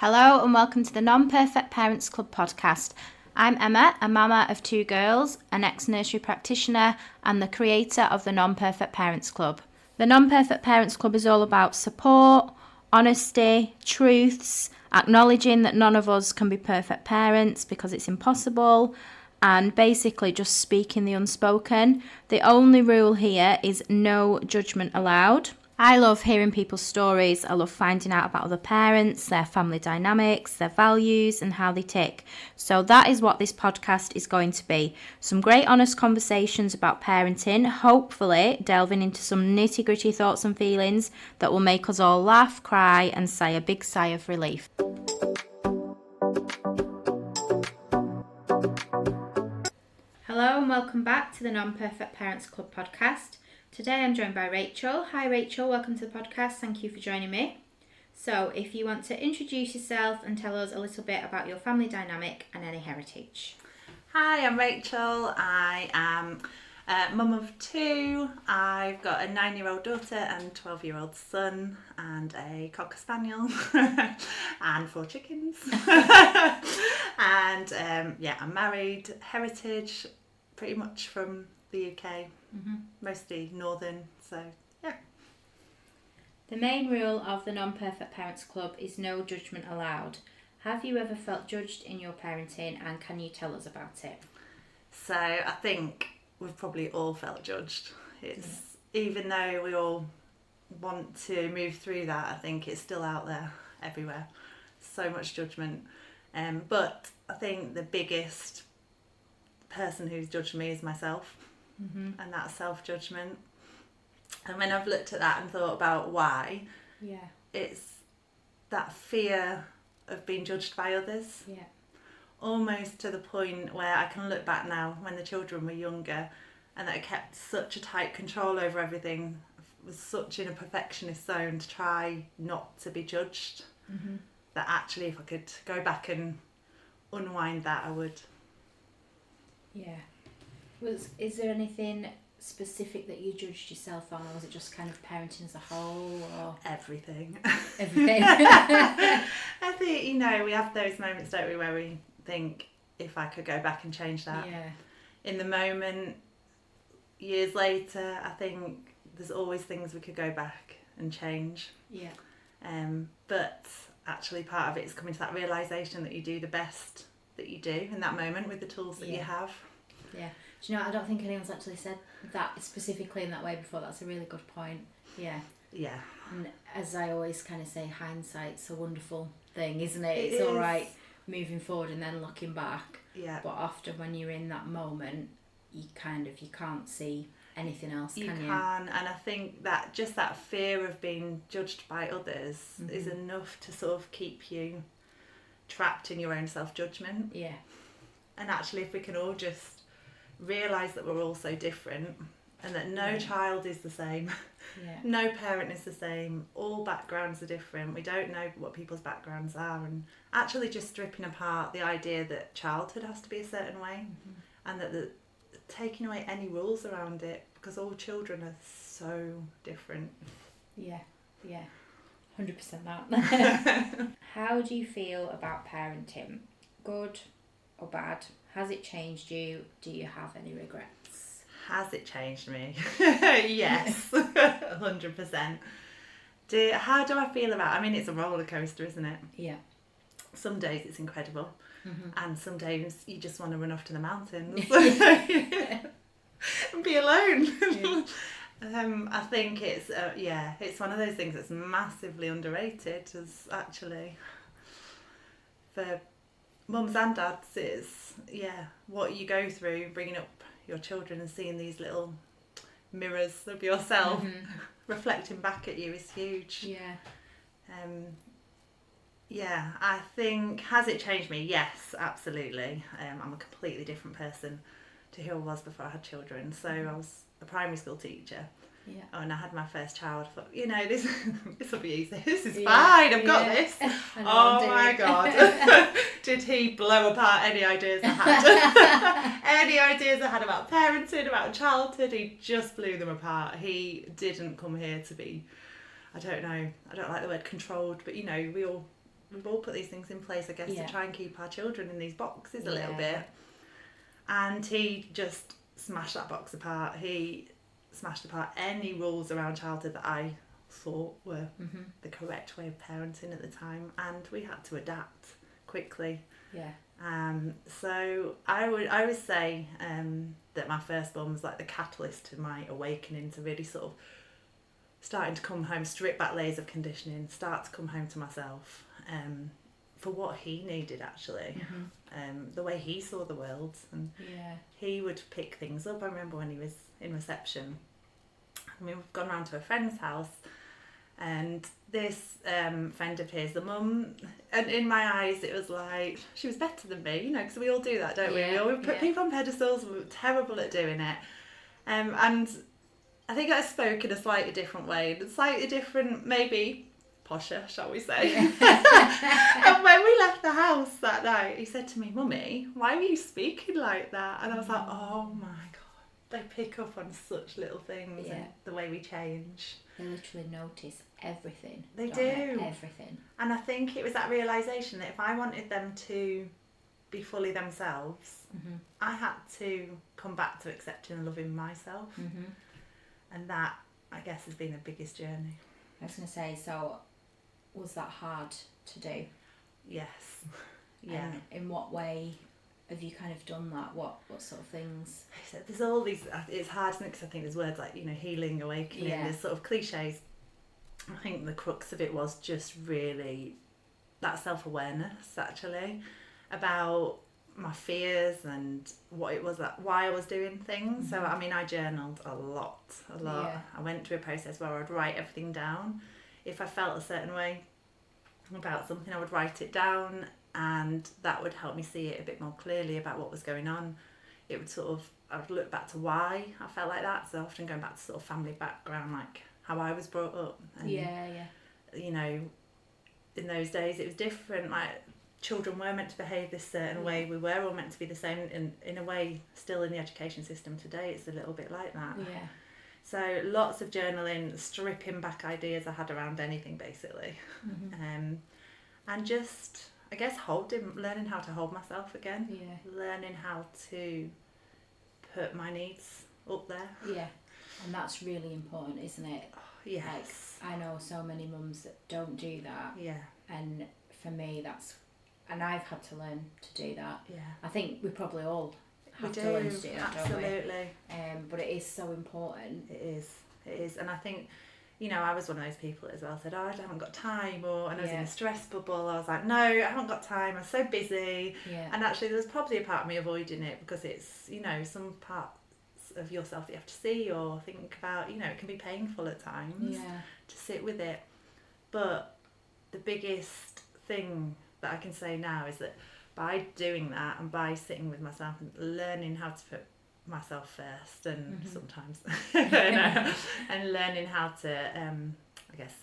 Hello and welcome to the Non-Perfect Parents Club podcast. I'm Emma, a mama of 2 girls, an ex-nursery practitioner and the creator of the Non-Perfect Parents Club. The Non-Perfect Parents Club is all about support, honesty, truths, acknowledging that none of us can be perfect parents because it's impossible, and basically just speaking the unspoken. The only rule here is no judgment allowed. I love hearing people's stories. I love finding out about other parents, their family dynamics, their values and how they tick. So that is what this podcast is going to be. Some great honest conversations about parenting, hopefully delving into some nitty-gritty thoughts and feelings that will make us all laugh, cry and sigh a big sigh of relief. Hello and welcome back to the Non-Perfect Parents Club podcast. Today I'm joined by Rachel. Hi Rachel, welcome to the podcast. Thank you for joining me. So if you want to introduce yourself and tell us a little bit about your family dynamic and any heritage. Hi, I'm Rachel. I am a mum of 2. I've got a 9-year-old daughter and 12-year-old son and a Cocker Spaniel and 4 chickens. And I'm married, heritage, pretty much from the UK, mostly northern, so yeah. The main rule of the Non-Perfect Parents Club is no judgment allowed. Have you ever felt judged in your parenting and can you tell us about it? So I think we've probably all felt judged. Even though we all want to move through that, I think it's still out there everywhere. So much judgment. But I think the biggest person who's judged me is myself. And that self-judgment. And when I've looked at that and thought about why, it's that fear of being judged by others. Almost to the point where I can look back now when the children were younger and that I kept such a tight control over everything, was such in a perfectionist zone to try not to be judged, that actually if I could go back and unwind that, I would. Is there anything specific that you judged yourself on, or was it just kind of parenting as a whole, or everything? I think, we have those moments, don't we, where we think, if I could go back and change that. In the moment, years later, I think there's always things we could go back and change. But actually part of it is coming to that realisation that you do the best that you do in that moment with the tools that you have. Do you know, I don't think anyone's actually said that specifically in that way before. That's a really good point. And as I always kind of say, hindsight's a wonderful thing, isn't it? It's all right moving forward and then looking back. But often when you're in that moment, you can't see anything else, can you? You can, and I think that just that fear of being judged by others is enough to sort of keep you trapped in your own self-judgment. And actually, if we can all just realise that we're all so different and that no child is the same, no parent is the same, all backgrounds are different, we don't know what people's backgrounds are, and actually just stripping apart the idea that childhood has to be a certain way and that taking away any rules around it, because all children are so different. 100% that. How do you feel about parenting? Good or bad? Has it changed you? Do you have any regrets? Has it changed me? Yes, 100%. How do I feel about it? I mean, it's a roller coaster, isn't it? Some days it's incredible, and some days you just want to run off to the mountains and be alone. I think it's one of those things that's massively underrated, as actually for mums and dads is what you go through bringing up your children and seeing these little mirrors of yourself reflecting back at you is huge. I think, has it changed me? Yes, absolutely. I'm a completely different person to who I was before I had children. So I was a primary school teacher. And I had my first child. I thought, this will be easy. This is fine. I've got this. Oh my God. Did he blow apart any ideas I had? Any ideas I had about parenting, about childhood, he just blew them apart. He didn't come here to be, I don't know, I don't like the word controlled, but we all we've all put these things in place, I guess, Yeah. to try and keep our children in these boxes a Yeah. little bit. And he just smashed that box apart. He smashed apart any rules around childhood that I thought were the correct way of parenting at the time, and we had to adapt quickly. Yeah. So I would say that my firstborn was like the catalyst to my awakening, to really sort of starting to come home, strip back layers of conditioning, start to come home to myself for what he needed, actually. The way he saw the world, and he would pick things up. I remember when he was in reception, I mean, we've gone round to a friend's house, and this friend of his, the mum, and in my eyes it was like she was better than me, you know, because we all do that, don't we? We all put people on pedestals. We were terrible at doing it, and I think I spoke in a slightly different way, slightly different, maybe posher, shall we say. And when we left the house that night, he said to me, "Mummy, why were you speaking like that?" And I was like, oh my God, they pick up on such little things and the way we change. They literally notice everything. They don't do. they? Everything. And I think it was that realisation that if I wanted them to be fully themselves, I had to come back to accepting and loving myself. And that, I guess, has been the biggest journey. I was going to say, so was that hard to do? Yes. Yeah. And in what way have you kind of done that? What sort of things? So there's all these, it's hard, isn't it? Because I think there's words like, you know, healing, awakening, there's sort of cliches. I think the crux of it was just really that self-awareness, actually, about my fears and what it was, that why I was doing things. So I mean, I journaled a lot. I went through a process where I'd write everything down. If I felt a certain way about something, I would write it down, and that would help me see it a bit more clearly about what was going on. It would sort of, I would look back to why I felt like that, so often going back to sort of family background, like how I was brought up. And, you know, in those days it was different, like children were meant to behave this certain way, we were all meant to be the same, and in a way still in the education system today it's a little bit like that. So lots of journaling, stripping back ideas I had around anything, basically. And just, I guess, learning how to hold myself again, learning how to put my needs up there. And that's really important, isn't it? Yes. Like, I know so many mums that don't do that. And for me, and I've had to learn to do that. I think we probably all have to learn to do that, absolutely. Don't we? But it is so important. It is. And I think, you know, I was one of those people as well, said, oh, I haven't got time, and I was in a stress bubble. I was like, no, I haven't got time, I'm so busy. And actually there was probably a part of me avoiding it, because it's, you know, some parts of yourself that you have to see or think about, you know, it can be painful at times to sit with it. But the biggest thing that I can say now is that by doing that, and by sitting with myself and learning how to put myself first, and sometimes and learning how to I guess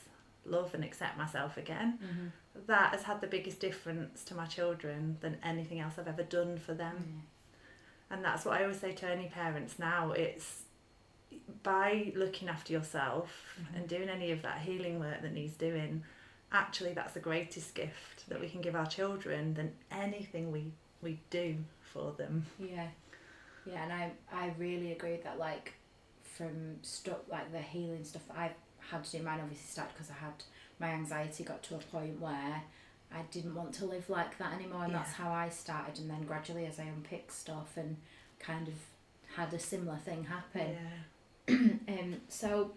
love and accept myself again, that has had the biggest difference to my children than anything else I've ever done for them. And that's what I always say to any parents now, it's by looking after yourself and doing any of that healing work that needs doing, actually that's the greatest gift that we can give our children than anything we do for them. And I really agree with that. Like, from stuff like the healing stuff that I've had to do, mine obviously started because my anxiety got to a point where I didn't want to live like that anymore, and that's how I started. And then gradually, as I unpicked stuff and kind of had a similar thing happen. So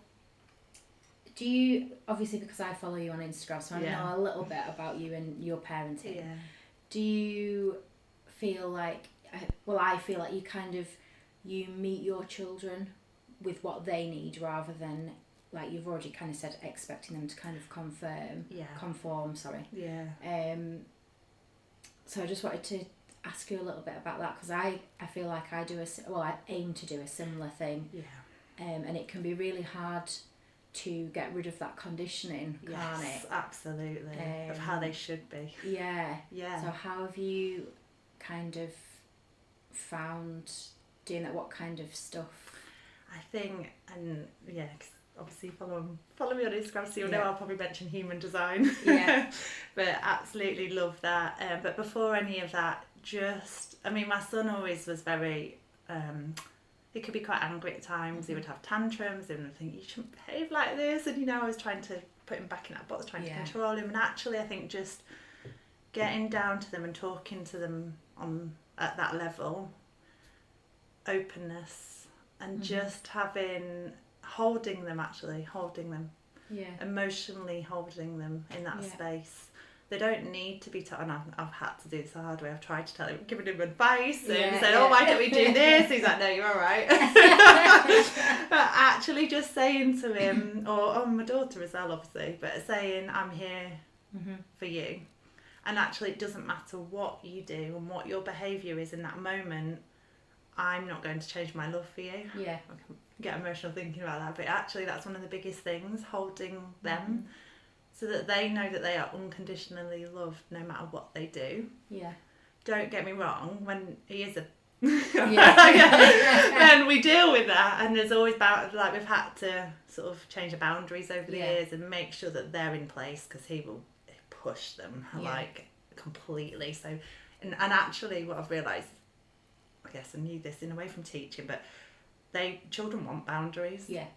do you, obviously because I follow you on Instagram, so I know a little bit about you and your parenting. Do you feel like, I feel like you meet your children with what they need, rather than, like you've already kind of said, expecting them to kind of conform. So I just wanted to ask you a little bit about that, because I feel like I aim to do a similar thing. And it can be really hard to get rid of that conditioning, can't it? Yes, absolutely. Of how they should be. So how have you kind of found doing that? What kind of stuff? I think, and obviously follow me on Instagram, so you'll know I'll probably mention human design. Yeah. But absolutely love that. But before any of that, my son always was very, he could be quite angry at times. He would have tantrums and would think, you shouldn't behave like this. And, I was trying to put him back in that box, trying to control him. And actually, I think just getting down to them and talking to them at that level, openness, and just holding them, emotionally holding them in that space. They don't need to be taught, and I've had to do this the hard way. I've tried to tell him, giving him advice and said, oh, why don't we do this? He's like, no, you're all right. But actually just saying to him, or my daughter as well, obviously, but saying, I'm here for you. And actually it doesn't matter what you do and what your behaviour is in that moment, I'm not going to change my love for you. Yeah. I can get emotional thinking about that, but actually that's one of the biggest things, holding them so that they know that they are unconditionally loved no matter what they do. Yeah. Don't get me wrong, when he is Yeah. then we deal with that, and there's always we've had to sort of change the boundaries over the years and make sure that they're in place, because he will push them completely. So and actually what I've realised, I guess I knew this in a way from teaching, but children want boundaries. Yeah.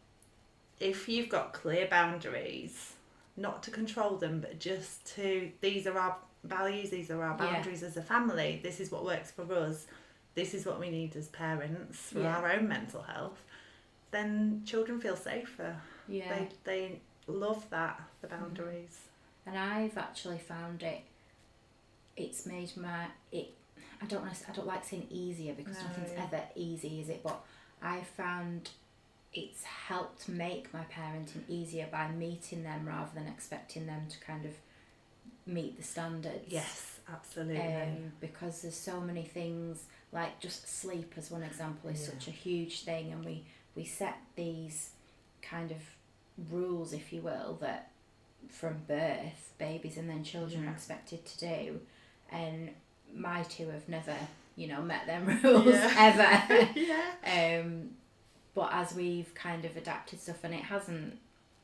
If you've got clear boundaries, not to control them, but just these are our values, these are our boundaries as a family, this is what works for us, this is what we need as parents for our own mental health, then children feel safer. Yeah. They love that, the boundaries. And I've actually found it's made I don't like saying easier, because nothing's ever easy, is it? But I found it's helped make my parenting easier by meeting them rather than expecting them to kind of meet the standards. Yes, absolutely. Because there's so many things, like just sleep as one example is such a huge thing, and we set these kind of rules, if you will, that from birth babies and then children are expected to do, and my two have never met them rules ever. But as we've kind of adapted stuff, and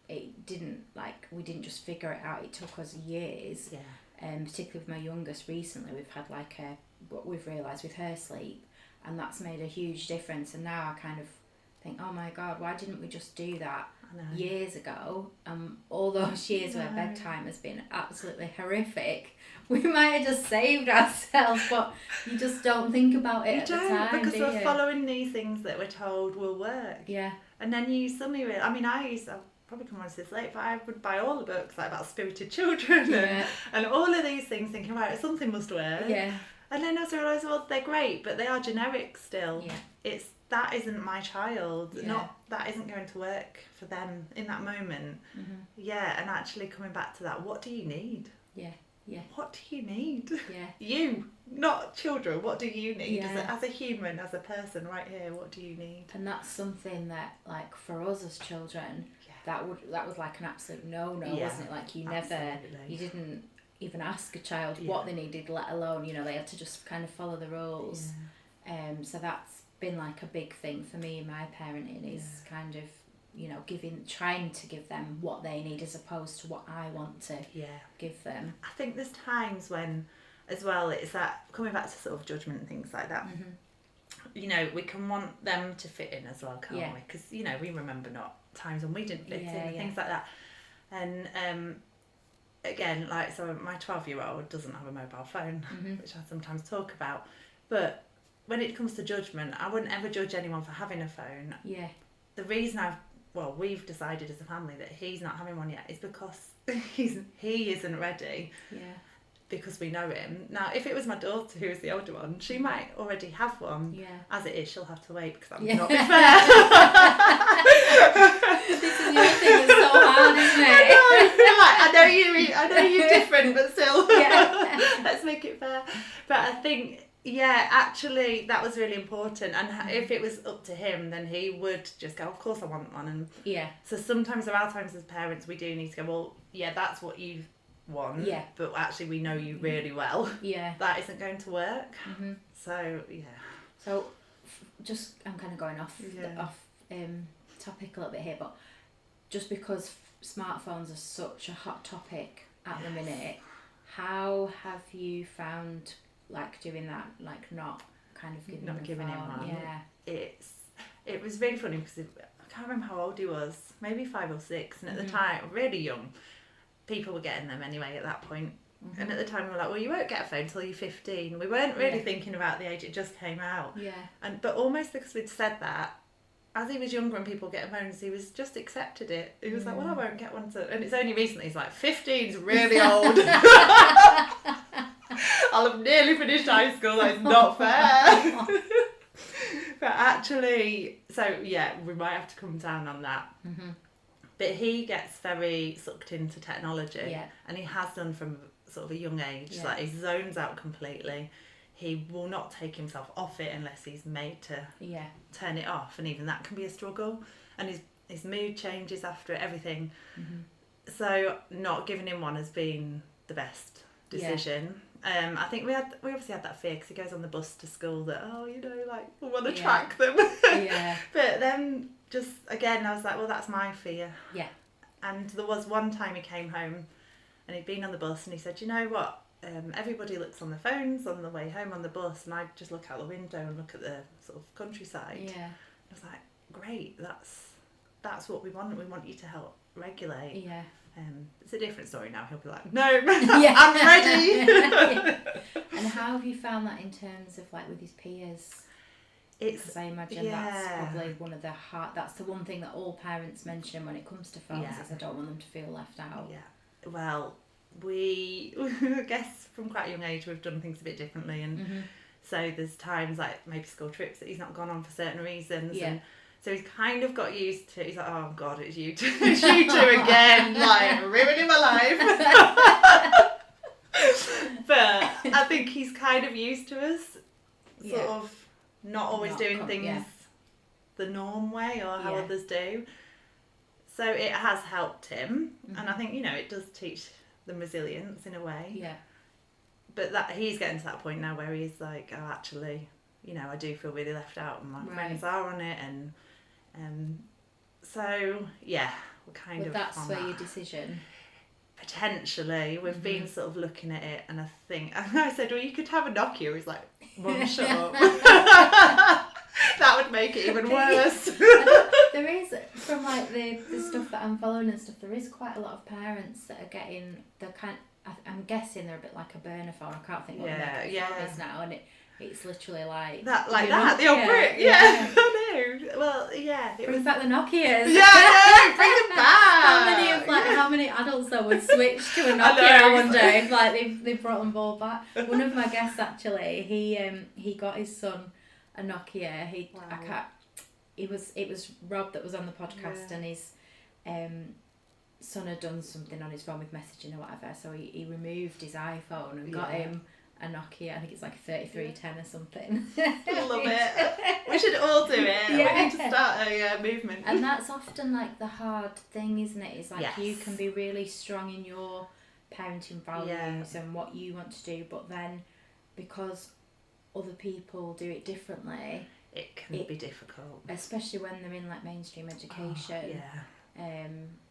we didn't just figure it out, it took us years. Particularly with my youngest recently, we've had what we've realised with her sleep, and that's made a huge difference. And now I kind of think, oh my God, why didn't we just do that years ago? All those years where bedtime has been absolutely horrific, we might have just saved ourselves, but you just don't think about it at the time, because we're following these things that we're told will work. Yeah. And then you suddenly realize, I'll probably come on to this late, but I would buy all the books about spirited children and all of these things, thinking, right, something must work. Yeah. And then I realised, well, they're great, but they are generic still. Yeah. That isn't my child. That isn't going to work for them in that moment. Yeah, and actually coming back to that, what do you need? Yeah. What do you need? Yeah. You, not children. What do you need as a human, as a person right here? What do you need? And that's something that, like, for us as children, that was like an absolute no-no, wasn't it? Like, you didn't even ask a child what they needed, let alone, they had to just kind of follow the rules. So that's been like a big thing for me in my parenting, is kind of trying to give them what they need as opposed to what I want to give them. I think there's times when, as well, it's that coming back to sort of judgment and things like that. We can want them to fit in as well, can't we? Because we remember times when we didn't fit in and things like that. And again, so my 12-year-old doesn't have a mobile phone, which I sometimes talk about. But when it comes to judgment, I wouldn't ever judge anyone for having a phone. Yeah. The reason we've decided as a family that he's not having one yet is because he isn't ready. Yeah. Because we know him. Now, if it was my daughter, who is the older one, she might already have one. Yeah. As it is, she'll have to wait, because that would not be fair. This is your thing, it's so hard, isn't it? I know you're different, but still. Let's make it fair. But I think, actually, that was really important. And if it was up to him, then he would just go, of course I want one. And so sometimes there are times as parents we do need to go, well, that's what you want, but actually we know you really well. That isn't going to work. So just I'm kind of going off topic a little bit here, but just because smartphones are such a hot topic at the minute, how have you found like doing that, like not kind of giving him one? Yeah. It was really funny because I can't remember how old he was, maybe 5 or 6, and at the time, really young, people were getting them anyway at that point. And at the time we were like, well, you won't get a phone until you're 15. We weren't really thinking about the age, it just came out. Yeah. But almost because we'd said that, as he was younger and people getting phones, he was just accepted it. He was like, well, I won't get one and it's only recently he's like, 15's really old. I'll have nearly finished high school, that's not fair. But actually, so yeah, we might have to come down on that. But he gets very sucked into technology, and he has done from sort of a young age. Like he zones out completely. He will not take himself off it unless he's made to turn it off, and even that can be a struggle. And his mood changes after it, everything. So not giving him one has been the best decision. I think we obviously had that fear because he goes on the bus to school that, like we want to track them. But then just again I was like, well, that's my fear. And there was one time he came home and he'd been on the bus and he said, you know what, everybody looks on their phones on the way home on the bus, and I just look out the window and look at the sort of countryside. I was like, great, that's what we want you to help regulate. It's a different story now. He'll be like, no, I'm ready. And how have you found that in terms of like with his peers? Because I imagine that's probably one of that's the one thing that all parents mention when it comes to phones is I don't want them to feel left out. Well, we I guess from quite a young age we've done things a bit differently, and so there's times like maybe school trips that he's not gone on for certain reasons, and so he's kind of got used to it. He's like, oh God, it's you two, it's you two again, like ruining my life. But I think he's kind of used to us sort of not always doing things the norm way or how others do. So it has helped him, and I think, it does teach them resilience in a way. But that he's getting to that point now where he's like, oh, actually, I do feel really left out, and my friends are on it, and so we're kind of. That's on where that. your decision. Potentially, we've been sort of looking at it, and I said, well, you could have a Nokia. He's like, Mum, shut up. That would make it even worse. There is, from like the stuff that I'm following and stuff, there is quite a lot of parents that are getting I'm guessing they're a bit like a burner phone. I can't think what the phone is now, and it's literally like that, the old brick. I know. Well, bring back the Nokias. Bring them back. How many adults though would switch to a Nokia one day if like they brought them all back? One of my guests actually, he got his son a Nokia. It was Rob that was on the podcast, and his son had done something on his phone with messaging or whatever, so he removed his iPhone and got him a Nokia. I think it's like a 3310 or something. Love it. We should all do it. We need to start a movement. And that's often like the hard thing, isn't it? It's like you can be really strong in your parenting values and what you want to do, but then because other people do it differently, it can be difficult, especially when they're in like mainstream education.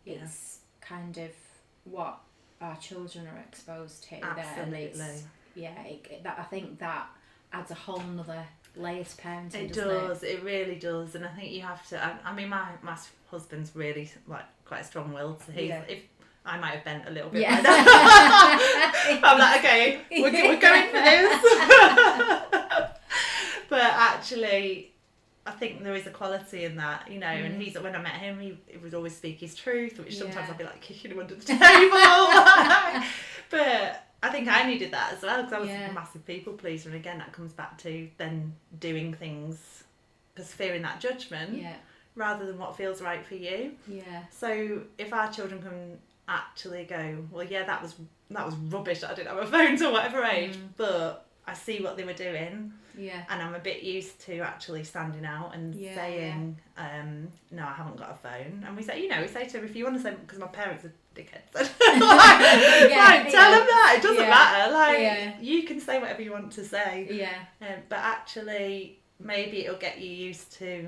It's kind of what our children are exposed to. Absolutely. I think that adds a whole nother layer to parenting. It does. It really does. And I think you have to. I mean, my husband's really like quite strong-willed, so if I might have bent a little bit. I'm like, okay, we're going for this. But actually, I think there is a quality in that, and when I met him, he would always speak his truth, which sometimes I'd be like kicking him under the table. But I think I needed that as well, because I was a massive people pleaser, and again, that comes back to then doing things because fearing that judgment rather than what feels right for you. So if our children can actually go, well, that was rubbish that I didn't have a phone till whatever age, but I see what they were doing, and I'm a bit used to actually standing out and saying, no, I haven't got a phone. And we say, we say to them, if you want to say, because my parents are dickheads, tell them that, it doesn't matter, you can say whatever you want to say, but actually maybe it'll get you used to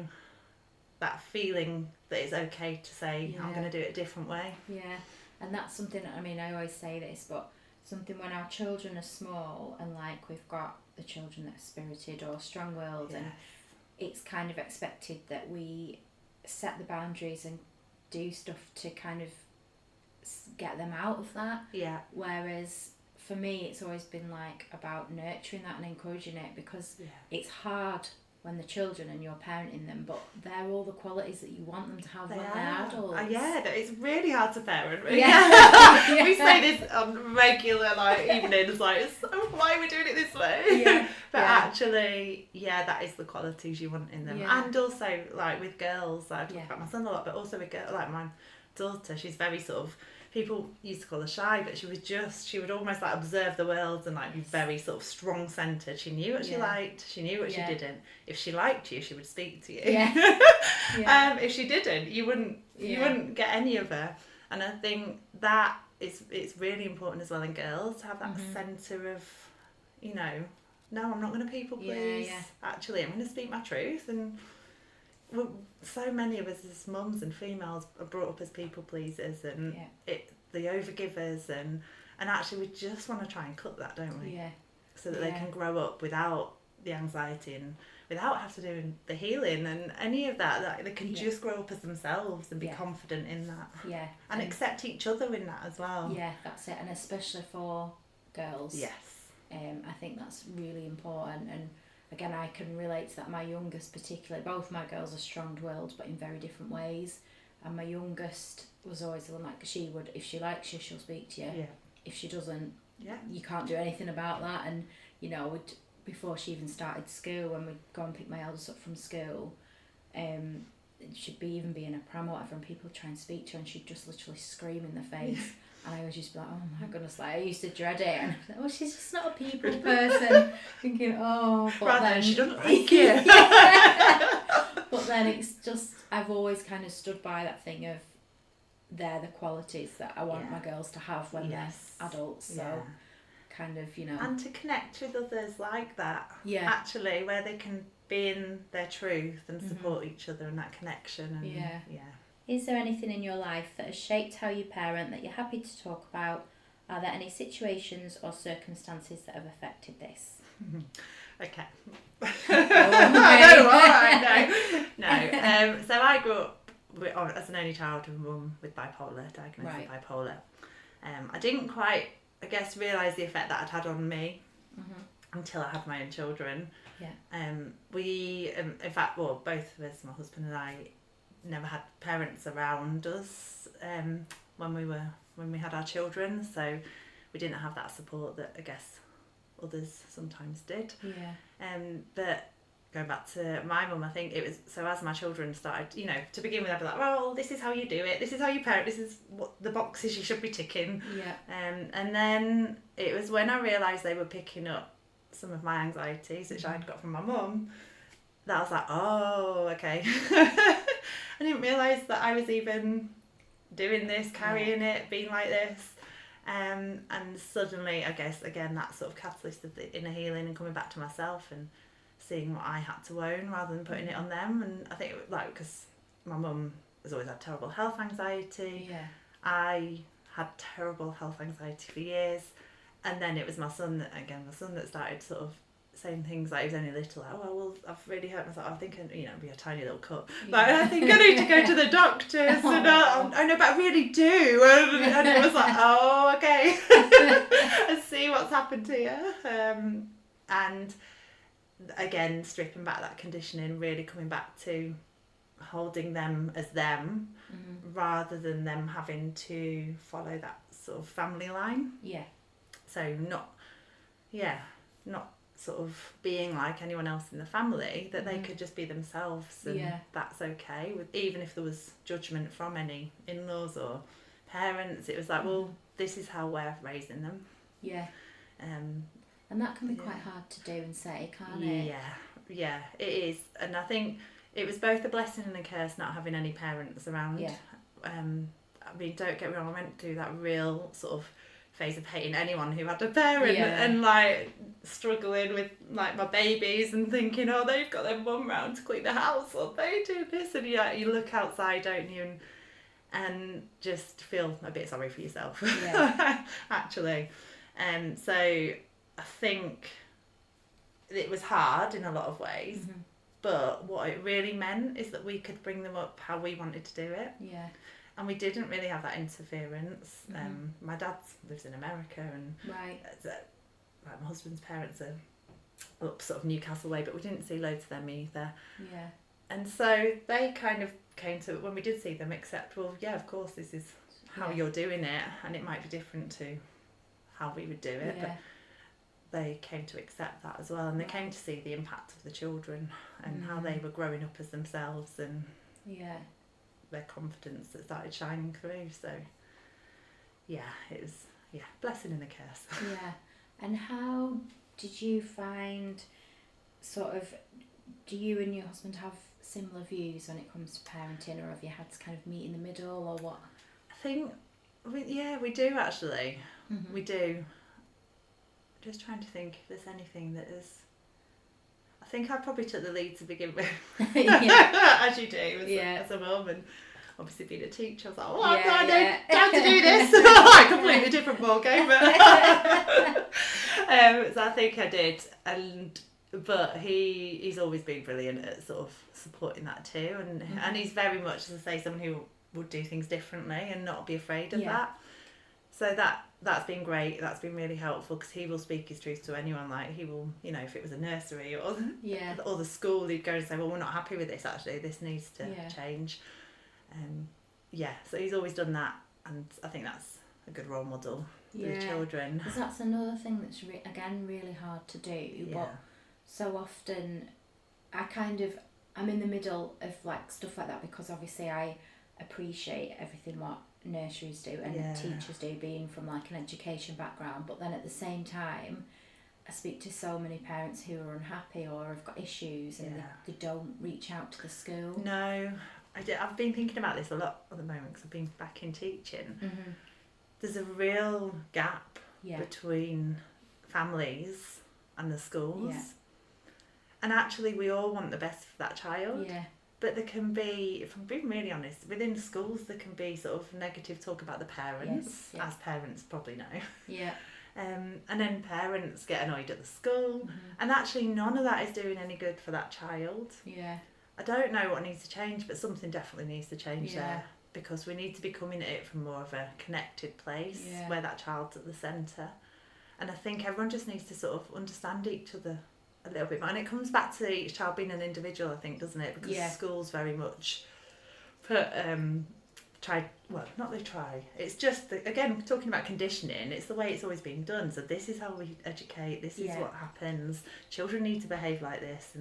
that feeling that it's okay to say, I'm going to do it a different way. Yeah, and that's something, I mean, I always say this, but something when our children are small and like we've got the children that are spirited or strong-willed, and it's kind of expected that we set the boundaries and do stuff to kind of get them out of that. Yeah. Whereas for me, it's always been like about nurturing that and encouraging it, because it's hard when they're children and you're parenting them, but they're all the qualities that you want them to have when they're adults. It's really hard to parent. Yeah. We say this on regular evenings, so why are we doing it this way? Yeah. But actually, that is the qualities you want in them. Yeah. And also, with girls, I talk about my son a lot, but also with girls, my daughter, she's very sort of, people used to call her shy, but she would almost observe the world and be very sort of strong-centred. She knew what she liked, she knew what she didn't. If she liked you, she would speak to you. If she didn't, you wouldn't get any of her. And I think that it's really important as well in girls to have that centre of, no, I'm not going to people please. Actually, I'm going to speak my truth. And so many of us as mums and females are brought up as people pleasers and the overgivers, and actually we just want to try and cut that, don't we? So that they can grow up without the anxiety and without having to do the healing and any of that they can just grow up as themselves and be confident in that. And accept each other in that as well. That's it. And especially for girls. I think that's really important. And again, I can relate to that. My youngest particularly, both my girls are strong-willed but in very different ways, and my youngest was always the one she would, if she likes you, she'll speak to you. If she doesn't, you can't do anything about that. And before she even started school, when we'd go and pick my eldest up from school, she'd even be in a pram or whatever, and people would try and speak to her and she'd just literally scream in the face. And I was just like, oh my goodness, I used to dread it. And I was like, oh, she's just not a people person. Thinking, but then she doesn't like you. But then it's just, I've always kind of stood by that thing of they're the qualities that I want my girls to have when they're adults. So kind of, And to connect with others like that. Actually, where they can be in their truth and support each other and that connection. And, Is there anything in your life that has shaped how you parent that you're happy to talk about? Are there any situations or circumstances that have affected this? Okay. No. So I grew up as an only child of a mum with bipolar, diagnosed with bipolar. I didn't quite, realise the effect that it had on me until I had my own children. We, in fact, both of us, my husband and I, never had parents around us when we had our children, so we didn't have that support that I guess others sometimes did. But going back to my mum, I think it was, so as my children started, to begin with I'd be like, well, this is how you do it, this is how you parent, this is what the boxes you should be ticking. And then it was when I realised they were picking up some of my anxieties, which I'd got from my mum, that I was like, oh, okay. I didn't realise that I was even doing this, carrying it, being like this. And suddenly, I guess, again, that sort of catalyst of the inner healing and coming back to myself and seeing what I had to own rather than putting it on them. And I think, because my mum has always had terrible health anxiety. I had terrible health anxiety for years. And then it was my son that started sort of saying things like, he was only little, I've really hurt myself, I'm thinking, it'd be a tiny little cut, but I think I need to go to the doctors. And I know, but I really do. And it was like, oh, okay. I see what's happened to you. And again, stripping back that conditioning, really coming back to holding them as them, rather than them having to follow that sort of family line. So not sort of being like anyone else in the family, that they could just be themselves, and that's okay. Even if there was judgment from any in-laws or parents, it was like, well, this is how we're raising them. And that can be quite hard to do and say, can't it? Yeah, it is. And I think it was both a blessing and a curse not having any parents around. I mean, don't get me wrong, I went through that real sort of phase of hating anyone who had a parent Yeah. and like struggling with like my babies and thinking, oh, they've got their mum round to clean the house, or they do this, and you look outside, don't you, and just feel a bit sorry for yourself. Yeah. Actually. So I think it was hard in a lot of ways, Mm-hmm. but what it really meant is that we could bring them up how we wanted to do it. Yeah. And we didn't really have that interference. Mm-hmm. My dad lives in America, and Right. like my husband's parents are up sort of Newcastle way, but we didn't see loads of them either. Yeah. And so they kind of came to, when we did see them, accept, well, yeah, of course, this is how you're doing it, and it might be different to how we would do it, but they came to accept that as well, and they came to see the impact of the children and how they were growing up as themselves, and their confidence that started shining through. So yeah, it was blessing and a curse. Yeah. And how did you find, sort of, do you and your husband have similar views when it comes to parenting, or have you had to kind of meet in the middle, or what? I think we do actually. Mm-hmm. We do. Just trying to think if there's anything that is. I think I probably took the lead to begin with. As you do as a mum, and obviously being a teacher, I was like, oh, I know how to do this. Like, completely different ball game, but so I think I did, but he's always been brilliant at sort of supporting that too, and he's very much, as I say, someone who would do things differently and not be afraid of that. So that's been great. That's been really helpful, because he will speak his truth to anyone. Like, he will, if it was a nursery or the school, he'd go and say, well, we're not happy with this, actually, this needs to change. So he's always done that, and I think that's a good role model for the children. Because that's another thing that's again really hard to do, but so often I'm in the middle of like stuff like that, because obviously I appreciate everything what nurseries do and teachers do, being from like an education background, but then at the same time I speak to so many parents who are unhappy or have got issues, and they don't reach out to the school. No, I've been thinking about this a lot at the moment, because I've been back in teaching. Mm-hmm. There's a real gap between families and the schools, and actually we all want the best for that child. But there can be, if I'm being really honest, within schools there can be sort of negative talk about the parents, as parents probably know. And then parents get annoyed at the school, and actually none of that is doing any good for that child. I don't know what needs to change, but something definitely needs to change there, because we need to be coming at it from more of a connected place where that child's at the centre. And I think everyone just needs to sort of understand each other a little bit more, and it comes back to each child being an individual, I think, doesn't it? Because schools very much it's just again talking about conditioning, it's the way it's always been done. So this is how we educate, this is what happens, children need to behave like this,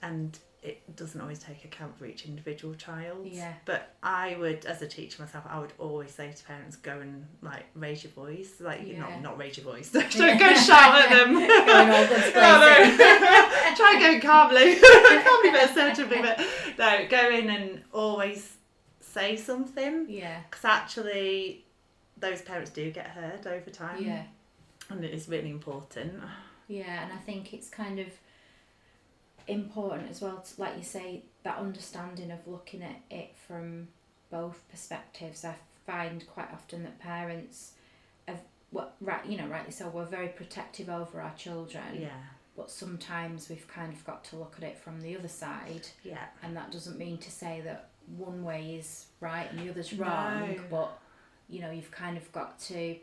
and it doesn't always take account for each individual child. But I would, as a teacher myself, I would always say to parents, go and like raise your voice, like not raise your voice, don't go shout at them. Try going calmly, but assertively, but no, go in and always say something, because actually those parents do get heard over time, and it is really important. And I think it's kind of important as well to, like you say, that understanding of looking at it from both perspectives. I find quite often that parents have, rightly so, we're very protective over our children, but sometimes we've kind of got to look at it from the other side, and that doesn't mean to say that one way is right and the other's wrong, but you've kind of got to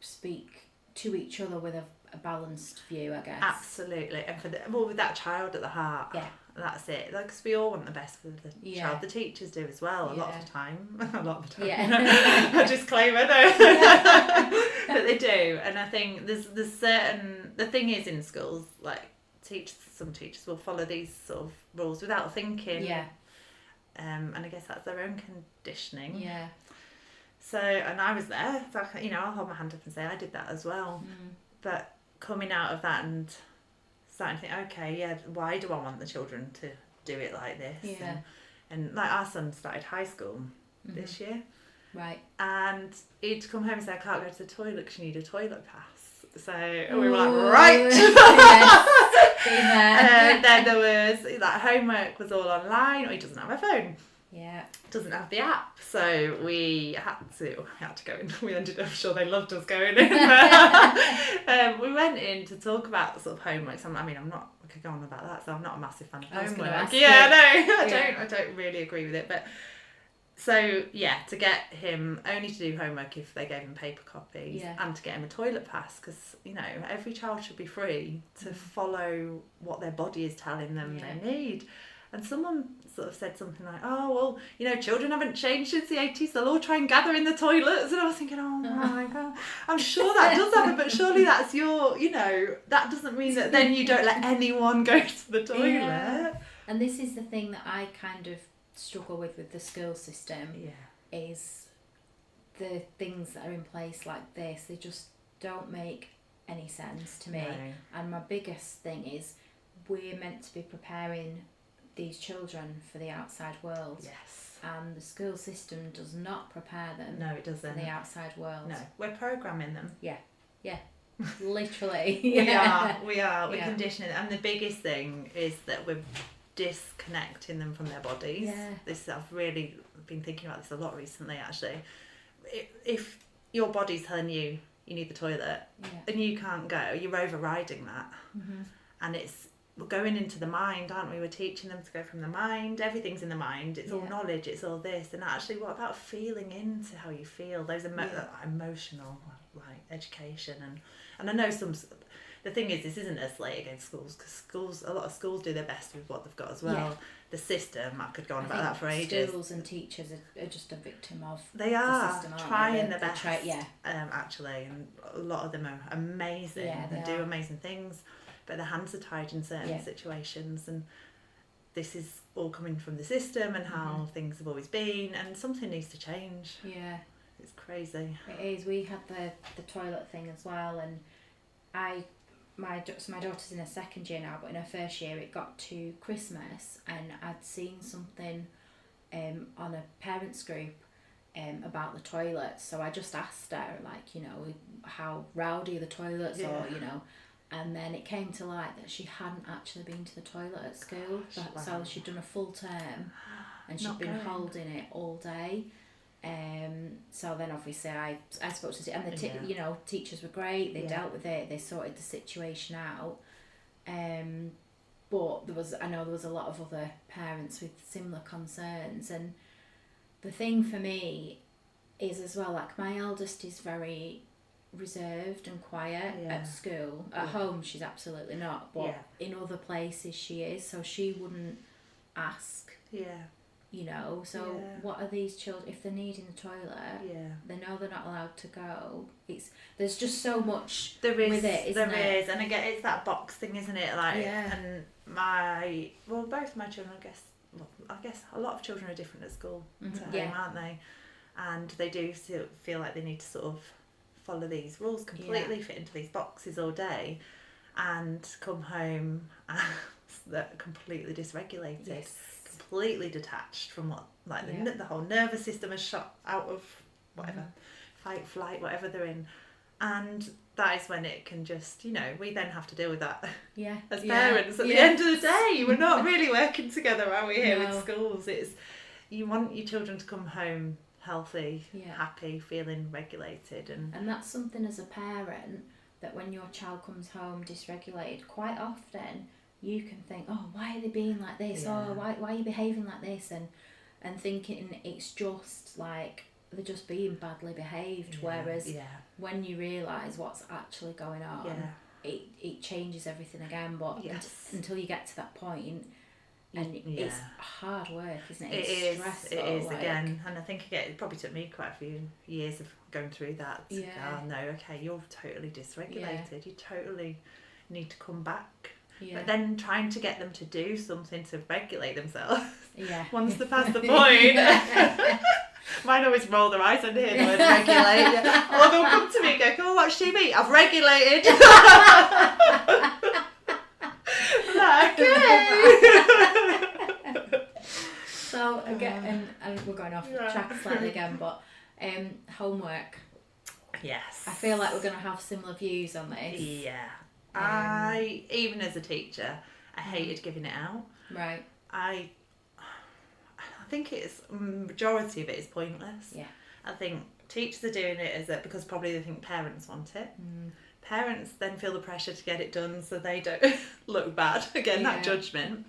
speak to each other with a balanced view, I guess. Absolutely, and with that child at the heart. That's it. Because we all want the best for the child. The teachers do as well. A lot of the time. Disclaimer though. But they do, and I think there's certain. The thing is, in schools, like some teachers will follow these sort of rules without thinking. And I guess that's their own conditioning. So, and I was there, so I'll hold my hand up and say I did that as well. But coming out of that and starting to think, okay, why do I want the children to do it like this? And like our son started high school this year, Right. And he'd come home and say, I can't go to the toilet because you need a toilet pass. So we were like, right. Yes. Then there was, like, homework was all online, or he doesn't have a phone. Yeah. Doesn't have the app. So we had to go in. We ended up, I'm sure they loved us going in. We went in to talk about sort of homework. So I could go on about that, so I'm not a massive fan of homework. I don't really agree with it. But so, to get him only to do homework if they gave him paper copies, and to get him a toilet pass, because, every child should be free to follow what their body is telling them they need. And someone sort of said something like, oh, well, children haven't changed since the 80s, they'll all try and gather in the toilets. And I was thinking, oh my God, I'm sure that does happen, but surely that's that doesn't mean that then you don't let anyone go to the toilet. Yeah. And this is the thing that I kind of struggle with the school system, is the things that are in place like this, they just don't make any sense to me. No. And my biggest thing is, we're meant to be preparing these children for the outside world. Yes. And the school system does not prepare them. No, it doesn't. For the outside world. No, we're programming them. Yeah. Literally. We are. We're conditioning them. And the biggest thing is that we're disconnecting them from their bodies. Yeah. I've really been thinking about this a lot recently, actually. If your body's telling you need the toilet and you can't go, you're overriding that. Mm-hmm. And we're going into the mind, aren't we? We're teaching them to go from the mind. Everything's in the mind. It's all knowledge. It's all this. And actually, what about feeling into how you feel? Those emotional, education. And I know the thing is, this isn't a slate against schools, because a lot of schools do their best with what they've got as well. Yeah. The system, I could go on about that for ages. Schools and teachers are just a victim of the system, trying their best. Actually, and a lot of them are amazing. They do amazing things. But their hands are tied in certain situations, and this is all coming from the system and how things have always been, and something needs to change. Yeah. It's crazy. It is. We had the toilet thing as well, and my daughter's in her second year now, but in her first year it got to Christmas, and I'd seen something on a parents group about the toilets, so I just asked her, how rowdy are the toilets, or and then it came to light that she hadn't actually been to the toilet at school. So she'd done a full term and she'd been holding it all day. So then obviously I spoke to and the teachers were great. They dealt with it. They sorted the situation out. But I know there was a lot of other parents with similar concerns. And the thing for me is as well, my eldest is very reserved and quiet at school. At home she's absolutely not, but in other places she is, so she wouldn't ask. So what are these children, if they're needing the toilet, they know they're not allowed to go. There's just so much with it, isn't there is, and again it's that box thing, isn't it? And both my children, I guess a lot of children are different at school to home, aren't they? And they do still feel like they need to sort of follow these rules completely, fit into these boxes all day, and come home and they're completely dysregulated, completely detached from what the whole nervous system is shot out of whatever fight, flight, whatever they're in. And that is when it can just, we then have to deal with that as parents. At the end of the day, we're not really working together, are we, here with schools? It's, you want your children to come home healthy, happy, feeling regulated, and that's something as a parent, that when your child comes home dysregulated, quite often you can think, oh, why are they being like this, or why are you behaving like this, and thinking it's just they're just being badly behaved, whereas when you realise what's actually going on, it changes everything again. But until you get to that point, and it's hard work, isn't it? It's stressful. It is, again, and I think it probably took me quite a few years of going through that to go, no, okay, you're totally dysregulated, you totally need to come back. But then trying to get them to do something to regulate themselves once they're past the point. Mine always roll their eyes under here, the word regulate. Or they'll come to me and go, come on, watch TV, I've regulated. Okay. So again, and we're going off track slightly again, but Homework. Yes. I feel like we're going to have similar views on this. Yeah. Even as a teacher, I hated giving it out. Right. I think it's majority of it is pointless. Yeah. I think teachers are doing it because probably they think parents want it. Parents then feel the pressure to get it done so they don't look bad. Again, that judgment.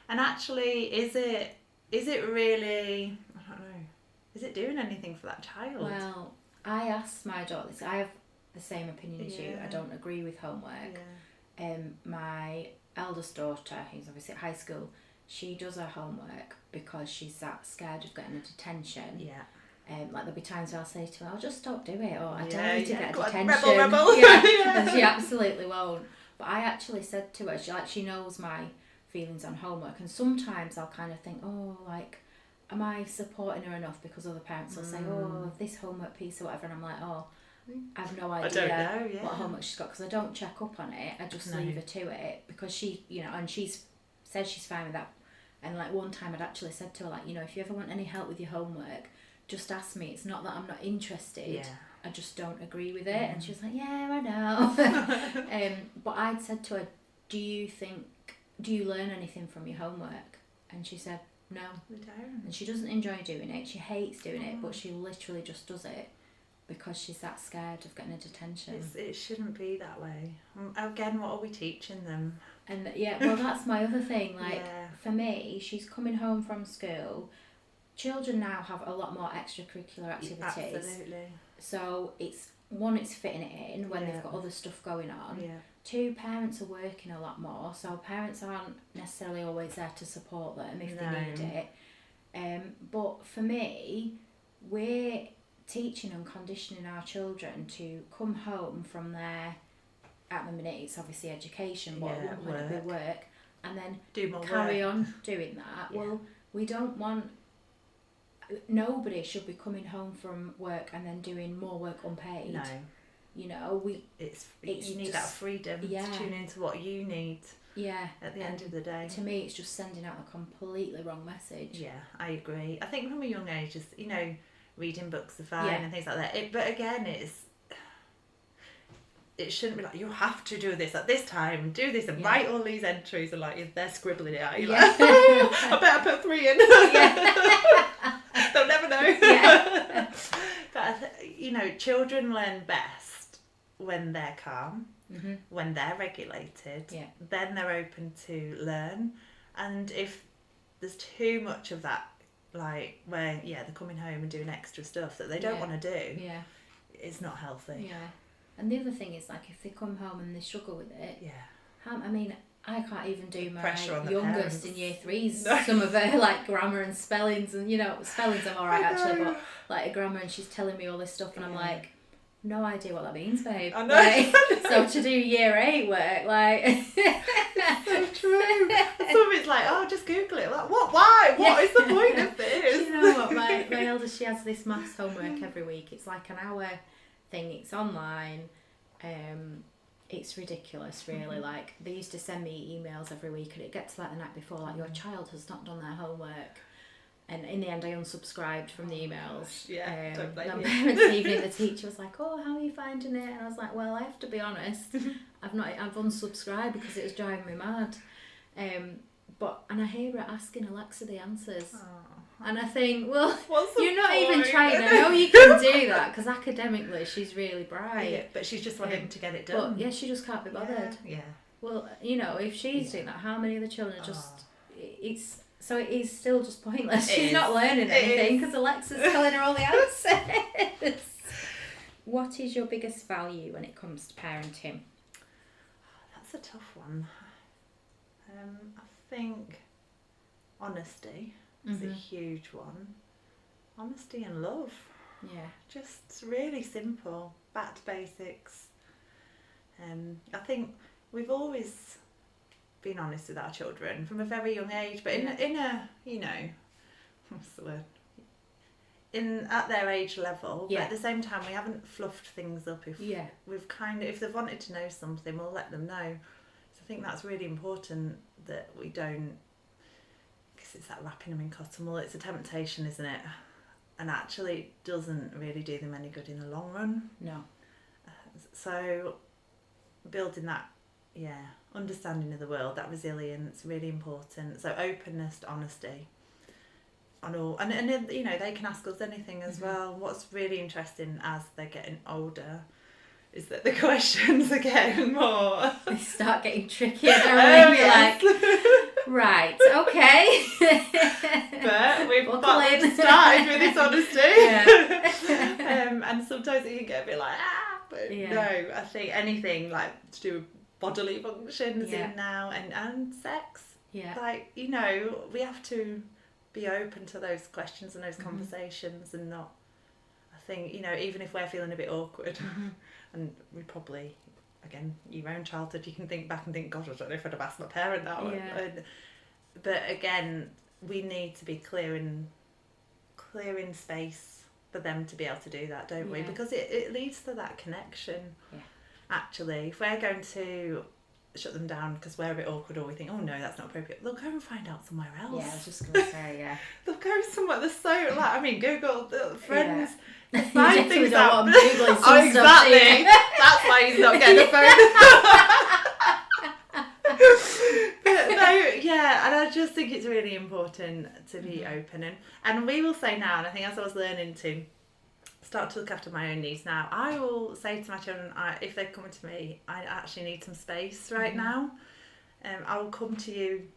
And actually, is it really, I don't know, is it doing anything for that child? Well, I asked my daughter this. I have the same opinion as you. I don't agree with homework. My eldest daughter, who's obviously at high school, she does her homework because she's that scared of getting a detention. Yeah. Like there'll be times where I'll say to her, "I'll just stop doing it," or "I dare you to get a detention." Rebel. And she absolutely won't. But I actually said to her, she knows my feelings on homework, and sometimes I'll kind of think, oh, like, am I supporting her enough? Because other parents will say, oh, this homework piece or whatever, and I'm like, oh, I have no idea what homework she's got, because I don't check up on it. I just leave her to it, because she, and she says she's fine with that. And like one time I'd actually said to her, like, if you ever want any help with your homework, just ask me. It's not that I'm not interested. I just don't agree with it. And she was like, yeah, I know. But I'd said to her, do you learn anything from your homework? And she said, no. We don't. And she doesn't enjoy doing it. She hates doing it, but she literally just does it because she's that scared of getting a detention. It shouldn't be that way. Again, what are we teaching them? And well, that's my other thing. Like, for me, she's coming home from school. Children now have a lot more extracurricular activities. Absolutely. So it's fitting it in when they've got other stuff going on. Yeah. 2, parents are working a lot more, so parents aren't necessarily always there to support them if they need it. But for me, we're teaching and conditioning our children to come home from their, at the minute it's obviously education, but at one point it'll be work, and then carry on doing that. Yeah. Well, we don't want, nobody should be coming home from work and then doing more work unpaid. No. You need that freedom to tune into what you need. Yeah. At the end of the day. To me, it's just sending out a completely wrong message. Yeah, I agree. I think from a young age, just reading books are fine and things like that. But again, it shouldn't be like, you have to do this at this time, do this, and write all these entries, and like they're scribbling it out. You're like, I better put 3 in. They'll never know. Yeah. But children learn best when they're calm, when they're regulated, then they're open to learn. And if there's too much of that, like where they're coming home and doing extra stuff that they don't want to do, it's not healthy. Yeah. And the other thing is, like, if they come home and they struggle with it, I can't even do my youngest in year 3's some of her like grammar and spellings, and spellings I'm alright actually, but like a grammar, and she's telling me all this stuff, and I'm like, no idea what that means, babe. I know. Like, so to do year 8 work, like so true. Some of it's like, oh, just Google it. Like, what? Why? What is the point of this? You know what? My eldest, she has this maths homework every week. It's like an hour thing. It's online. It's ridiculous, really. Like, they used to send me emails every week, and it gets to like the night before, like, your child has not done their homework. And in the end, I unsubscribed from the emails. Don't blame you. Parents' evening, the teacher was like, "Oh, how are you finding it?" And I was like, "Well, I have to be honest. I've unsubscribed because it was driving me mad." And I hear her asking Alexa the answers, and I think, well, you're not even trying. I know you can do that because academically she's really bright. Yeah, but she's just wanting to get it done. But she just can't be bothered. Yeah. Well, if she's doing that, how many of the children So it is still just pointless. She's not learning anything because Alexa's telling her all the answers. What is your biggest value when it comes to parenting? That's a tough one. I think honesty is a huge one. Honesty and love. Yeah. Just really simple. Back to basics. I think we've always been honest with our children from a very young age, but in a what's the word, at their age level, but at the same time we haven't fluffed things up. If they've wanted to know something, we'll let them know. So I think that's really important, that we don't, because it's that wrapping them in cotton wool. It's a temptation, isn't it? and actually doesn't really do them any good in the long run. No. So building that, understanding of the world, that resilience, really important. So openness, honesty, on all, and they can ask us anything as well. What's really interesting as they're getting older is that the questions are getting more. They start getting trickier, don't they? Yes. Like, right, okay. But we've started with this honesty. And sometimes it can get a bit like, but no, I think anything like to do with bodily functions in now and sex. Yeah. Like, we have to be open to those questions and those conversations and not, I think, even if we're feeling a bit awkward, and we probably, again, your own childhood, you can think back and think, God, I don't know if I'd have asked my parent that one. But again, we need to be clearing space for them to be able to do that, don't we? Because it leads to that connection. Yeah. Actually, if we're going to shut them down because we're a bit awkward or we think, oh no, that's not appropriate, they'll go and find out somewhere else. Yeah, I was just going to say, They'll go somewhere, they're so, Google, friends, find things out. Oh, exactly. That's why he's not getting a phone. But no, and I just think it's really important to be open. And we will say now, and I think as I was learning to start to look after my own needs now, I will say to my children, if they're coming to me, I actually need some space right now. I will come to you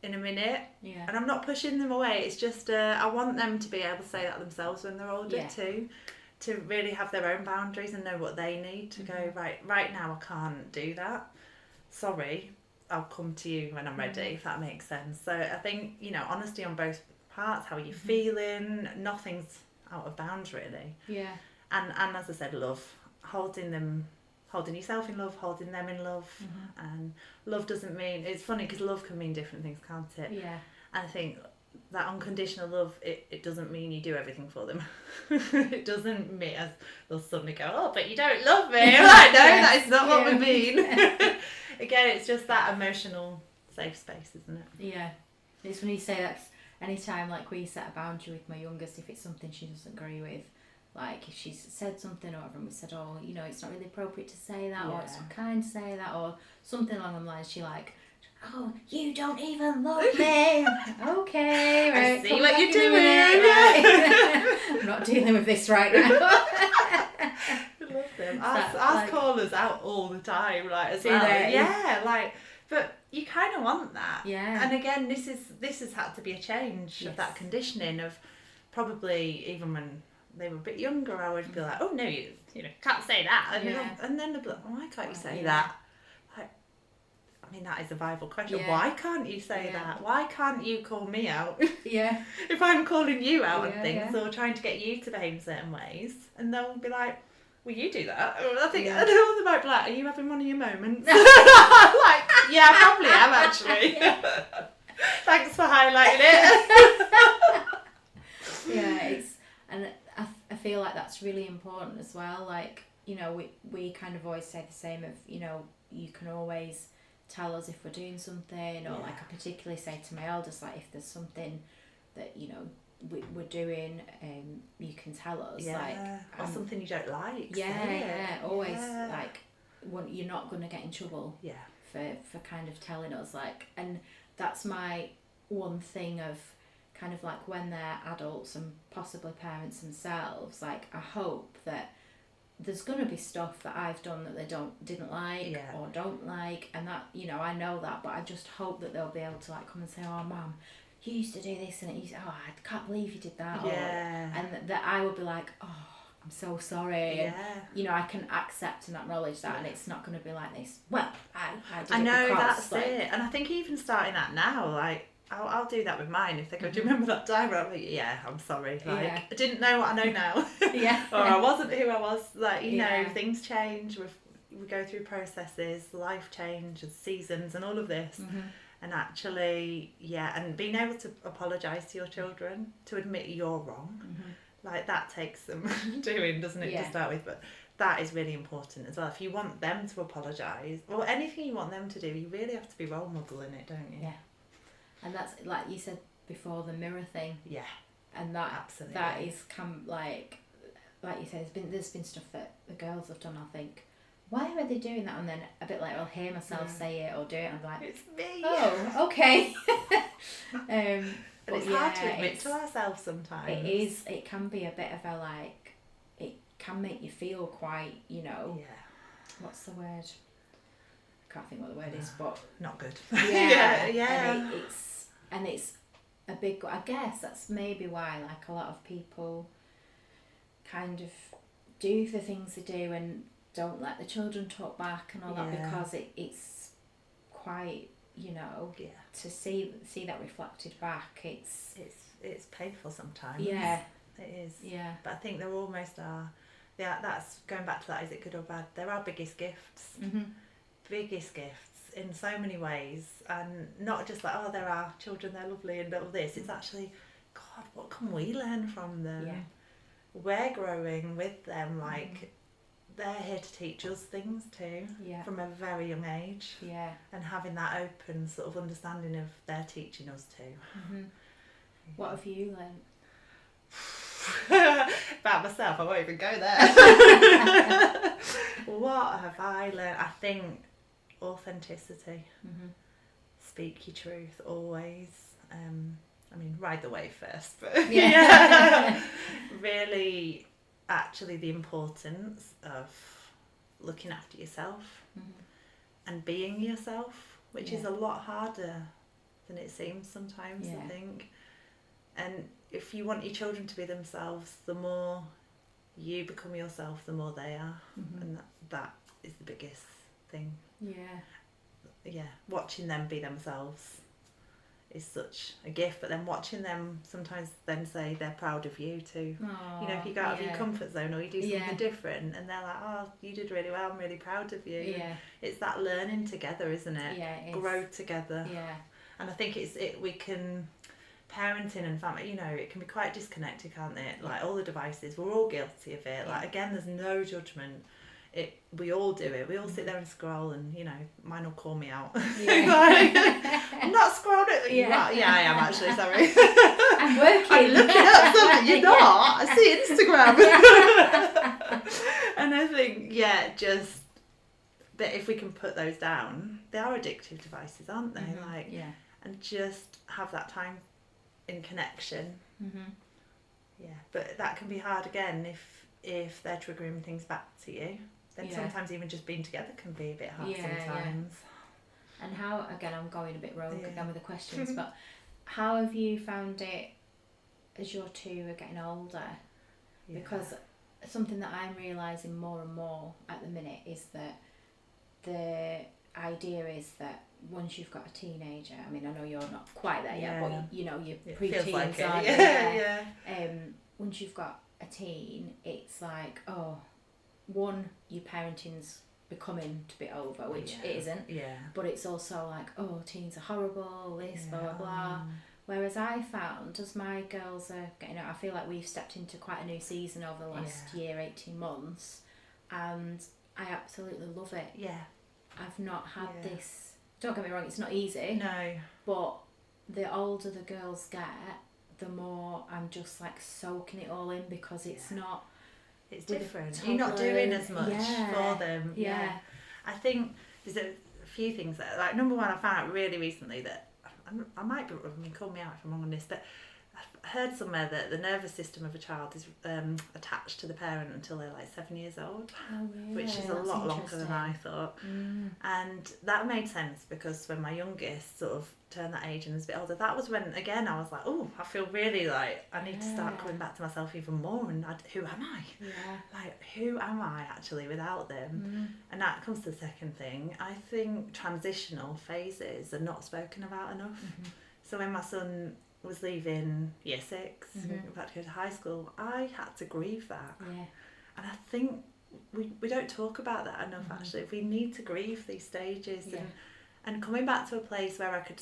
in a minute. Yeah. And I'm not pushing them away. It's just I want them to be able to say that themselves when they're older too, to really have their own boundaries and know what they need to go, right now I can't do that. Sorry, I'll come to you when I'm ready, if that makes sense. So I think, honesty on both parts. How are you feeling? Nothing's out of bounds really. Yeah. And as I said, love, holding yourself in love, holding them in love. And love doesn't mean, it's funny because love can mean different things, can't it? Yeah. And I think that unconditional love, it doesn't mean you do everything for them. It doesn't mean, as they'll suddenly go, oh, but you don't love me. Like, no, that is not what we mean. Again, it's just that emotional safe space, isn't it? Yeah. It's when you say that anytime, like, we set a boundary with my youngest, if it's something she doesn't agree with, like, if she's said something or whatever, and we said, oh, it's not really appropriate to say that, or it's not kind to say that, or something along the lines, she like, oh, you don't even love me. Okay, right. I see what you're doing. Right. I'm not dealing with this right now. I love them. Our callers out all the time, like, as well. Yeah, like, but you kind of want that. Yeah. And again, this has had to be a change of that conditioning of probably even when they were a bit younger, I would be like, oh no, you can't say that, and then they'd be like, oh, why can't you say that? Like, I mean, that is a viable question. Yeah. Why can't you say that? Why can't you call me out? Yeah. If I'm calling you out on things or trying to get you to behave in certain ways, and they'll be like, will you do that? I think I don't know, they might be like, are you having one of your moments? Like, yeah, I probably am actually. Thanks for highlighting it. And I feel like that's really important as well. Like, we kind of always say the same of, you can always tell us if we're doing something, or like I particularly say to my eldest, like, if there's something that, we're doing, you can tell us, or something you don't like. Always like, you're not going to get in trouble. For kind of telling us, like, and that's my one thing of kind of like when they're adults and possibly parents themselves, like, I hope that there's going to be stuff that I've done that they didn't like or don't like, and that, I know that, but I just hope that they'll be able to like come and say, oh mum, you used to do this, and I can't believe you did that. And that I will be like, oh, I'm so sorry. And, I can accept and acknowledge that, and it's not going to be like this, well, I did it know because, that's like, it. And I think even starting that now, like, I'll do that with mine. If they go, do you remember that time? I'm like, yeah, I'm sorry. Like, I didn't know what I know now. Or I wasn't who I was. Like, things change. We go through processes, life change, and seasons, and all of this. And actually, and being able to apologise to your children, to admit you're wrong, like, that takes some doing, doesn't it, to start with? But that is really important as well. If you want them to apologise, or anything you want them to do, you really have to be role model in it, don't you? Yeah. And that's, like you said before, the mirror thing. Yeah. and that Absolutely. that is like you said, there's been stuff that the girls have done. I think, why are they doing that? And then a bit later I'll hear myself say it or do it. I'm like, it's me. Oh, okay. But it's hard to admit to ourselves sometimes. It is. It can be a bit of a like. It can make you feel quite, Yeah. What's the word? I can't think what the word is, but not good. Yeah, yeah. And it's a big. I guess that's maybe why like a lot of people kind of do the things they do and don't let the children talk back and all that, because it's quite, to see that reflected back, it's painful sometimes. Yeah, it is. Yeah, but I think there almost are. Yeah, that's going back to that. Is it good or bad? There are biggest gifts. Mm-hmm. Biggest gifts in so many ways, and not just like, oh, there are children, they're lovely and all this. It's actually, God, what can we learn from them? Yeah. We're growing with them, like they're here to teach us things too, from a very young age, and having that open sort of understanding of their teaching us too. Mm-hmm. What have you learned? About myself, I won't even go there. What have I learned? I think authenticity. Mm-hmm. Speak your truth always. I mean, ride the wave first, but really, actually, the importance of looking after yourself and being yourself, which is a lot harder than it seems sometimes, I think. And if you want your children to be themselves, the more you become yourself, the more they are. And that is the biggest thing. Yeah, watching them be themselves is such a gift, but then watching them sometimes then say they're proud of you too. Aww, if you go out of your comfort zone or you do something different and they're like, oh, you did really well, I'm really proud of you. It's that learning together, isn't it? It is. Grow together. And I think we can, parenting and family, it can be quite disconnected, can't it? Like all the devices, we're all guilty of it. Like again, there's no judgment. We all do it. We all sit there and scroll, and mine will call me out. Like, I'm not scrolling. Yeah, I am actually. Sorry. I'm working. I'm looking at something. You're not. I see Instagram. And I think just that if we can put those down, they are addictive devices, aren't they? And just have that time in connection. But that can be hard again if they're triggering things back to you. Then sometimes even just being together can be a bit hard sometimes. And how, again, I'm going a bit rogue again with the questions, but how have you found it as your two are getting older? Because something that I'm realising more and more at the minute is that the idea is that once you've got a teenager, I mean, I know you're not quite there yet, but you're pre-teens, like aren't you? Once you've got a teen, it's like, one, your parenting's becoming to be over, which it isn't. But it's also like, teens are horrible, this, blah, blah, blah. Whereas I found, as my girls are getting out, I feel like we've stepped into quite a new season over the last year, 18 months, and I absolutely love it. I've not had this, don't get me wrong, it's not easy. No. But the older the girls get, the more I'm just like soaking it all in, because it's not... It's different. You're not doing as much for them. I think there's a few things that, like, number one, I found out really recently that I might be, call me out if I'm wrong on this, but I've heard somewhere that the nervous system of a child is attached to the parent until they're like 7 years old, which is a lot longer than I thought. And that made sense, because when my youngest sort of turned that age and was a bit older, that was when, again, I was like, I feel really like I need to start coming back to myself even more, and who am I? Like, who am I actually without them? And that comes to the second thing. I think transitional phases are not spoken about enough. So when my son was leaving year 6 about to go to high school, I had to grieve that. And I think we don't talk about that enough, actually. We need to grieve these stages, and coming back to a place where I could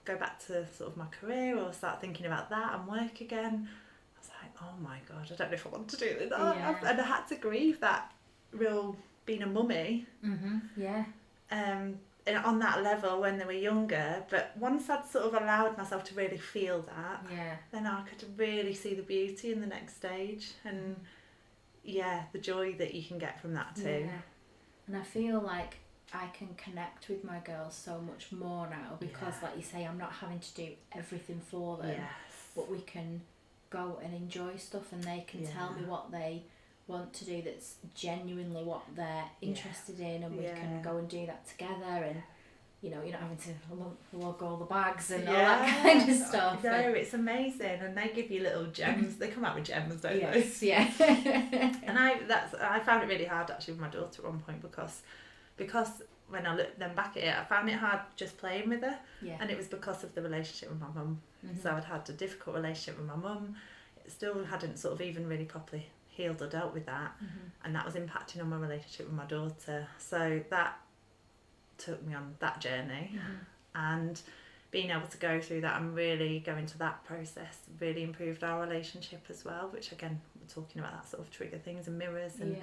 go back to sort of my career, or start thinking about that and work again. I was like, oh my God, I don't know if I want to do this. And I had to grieve that real being a mummy. on that level when they were younger, but once I'd sort of allowed myself to really feel that, then I could really see the beauty in the next stage, and the joy that you can get from that too. And I feel like I can connect with my girls so much more now because, like you say, I'm not having to do everything for them, but we can go and enjoy stuff, and they can tell me what they want to do that's genuinely what they're interested in, and we can go and do that together, and you're not having to lug all the bags and all that kind of stuff. No, it's amazing, and they give you little gems. They come out with gems, don't they? Yeah. And I found it really hard actually with my daughter at one point because when I looked then back at it, I found it hard just playing with her, and it was because of the relationship with my mum. So I'd had a difficult relationship with my mum. It still hadn't sort of even really properly healed or dealt with that, and that was impacting on my relationship with my daughter. So that took me on that journey, and being able to go through that and really go into that process really improved our relationship as well, which again, we're talking about that sort of trigger things and mirrors, and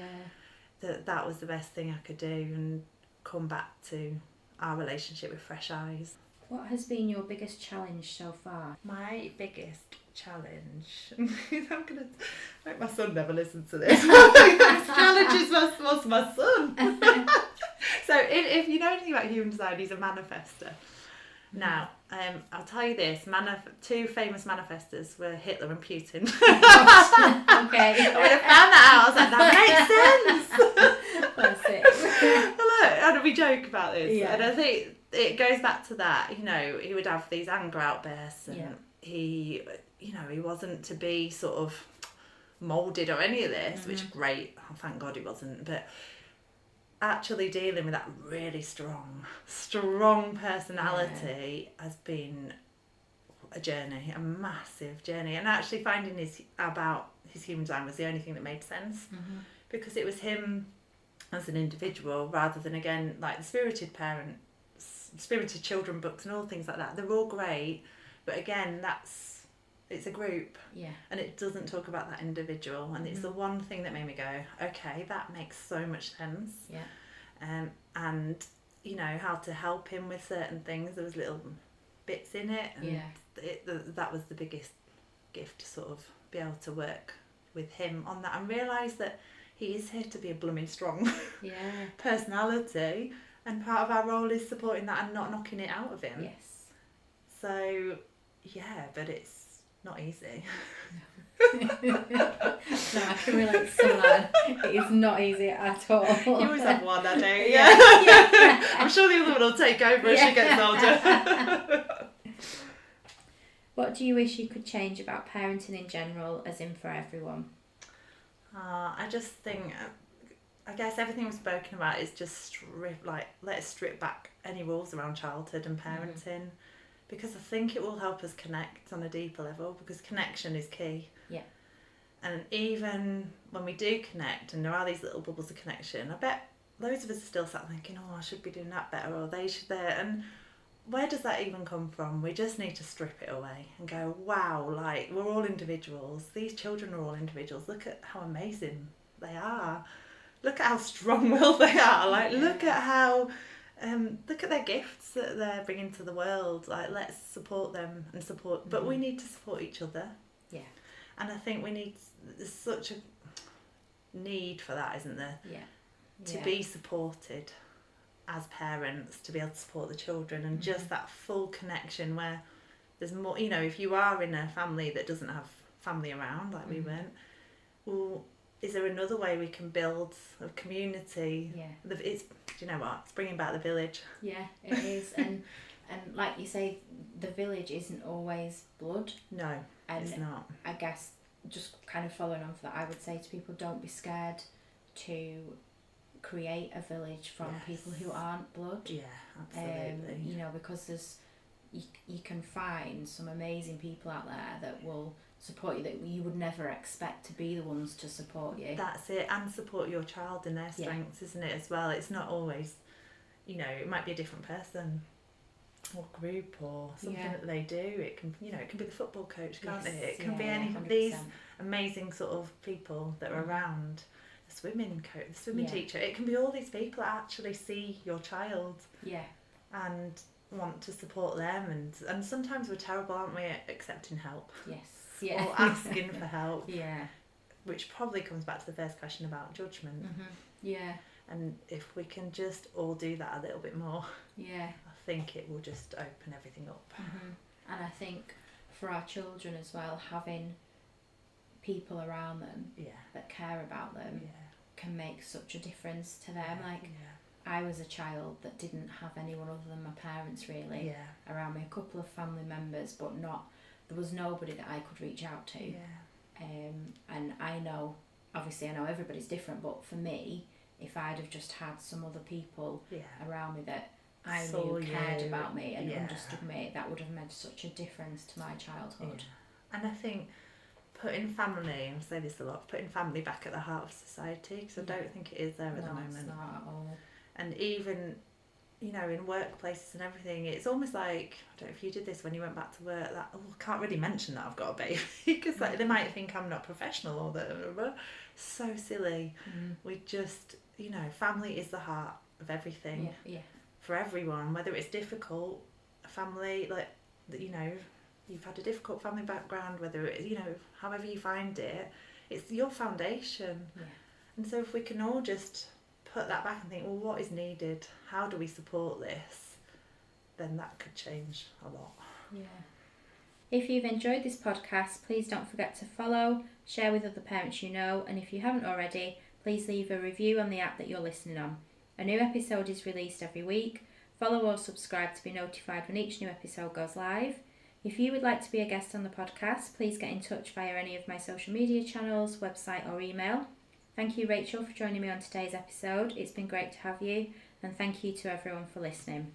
that was the best thing I could do, and come back to our relationship with fresh eyes. What has been your biggest challenge so far? My biggest challenge. I'm gonna hope my son never listens to this. My biggest challenge was my son. So if you know anything about human design, he's a manifester. Now, I'll tell you this: two famous manifestors were Hitler and Putin. Okay. And when I found that out, I was like, that makes sense. That's it. And we joke about this, and I think it goes back to that. He would have these anger outbursts, and he wasn't to be sort of moulded or any of this, which is great. Oh, thank God he wasn't. But actually dealing with that really strong personality has been a journey, a massive journey. And actually finding his human design was the only thing that made sense, because it was him as an individual rather than, again, like the spirited children books and all things like that. They're all great, but again, it's a group, and it doesn't talk about that individual, and it's the one thing that made me go, okay, that makes so much sense. And how to help him with certain things. There was little bits in it, and that was the biggest gift, to sort of be able to work with him on that and realise that he is here to be a blooming strong personality, and part of our role is supporting that and not knocking it out of him. So but it's not easy. No, I can relate to some of that. It is not easy at all. You always have one, I do. I'm sure the other one will take over as she gets older. What do you wish you could change about parenting in general, as in for everyone? I just think, I guess everything we've spoken about is just let's strip back any rules around childhood and parenting, because I think it will help us connect on a deeper level, because connection is key. And even when we do connect and there are these little bubbles of connection, I bet loads of us are still sat thinking, I should be doing that better, or they should there. And where does that even come from? We just need to strip it away and go, wow, like, we're all individuals. These children are all individuals. Look at how amazing they are. Look at how strong-willed they are. Like, look at how, look at their gifts that they're bringing to the world. Like, let's support them and support, but we need to support each other. And I think there's such a need for that, isn't there? To be supported as parents, to be able to support the children, and just that full connection where there's more, if you are in a family that doesn't have family around, like we weren't, well, is there another way we can build a community? It's, do you know what? It's bringing back the village. It is. And like you say, the village isn't always blood. No, it's not. I guess just kind of following on from that, I would say to people, don't be scared to create a village from people who aren't blood. Absolutely. Because you can find some amazing people out there that will support you, that you would never expect to be the ones to support you. That's it, and support your child in their strengths, isn't it, as well? It's not always, it might be a different person or group or something that they do. It can, it can be the football coach, can't it? It can be any of these amazing sort of people that are around. The swimming coach, the swimming teacher. It can be all these people that actually see your child. and want to support them, and sometimes we're terrible, aren't we, at accepting help? Yes. Yeah. Or asking for help. Yeah. Which probably comes back to the first question about judgment. Yeah. And if we can just all do that a little bit more, yeah, I think it will just open everything up. And I think for our children as well, having people around them that care about them can make such a difference to them. Like, I was a child that didn't have anyone other than my parents really around me. A couple of family members, but there was nobody that I could reach out to. And I know everybody's different, but for me, if I'd have just had some other people around me that I knew cared about me and understood me, that would have made such a difference to my childhood. And I think putting family, I say this a lot, putting family back at the heart of society, because I don't think it is there at the moment. It's not at all. And even, in workplaces and everything, it's almost like, I don't know if you did this when you went back to work, that, I can't really mention that I've got a baby, because they might think I'm not professional or that. So silly. We just, family is the heart of everything. For everyone, whether it's difficult, family, like, you've had a difficult family background, whether it's, however you find it, it's your foundation. And so if we can all just put that back and think, well, what is needed? How do we support this? Then that could change a lot. If you've enjoyed this podcast, please don't forget to follow, share with other parents you know, and if you haven't already, please leave a review on the app that you're listening on. A new episode is released every week. Follow or subscribe to be notified when each new episode goes live. If you would like to be a guest on the podcast, please get in touch via any of my social media channels, website or email. Thank you, Rachel, for joining me on today's episode. It's been great to have you, and thank you to everyone for listening.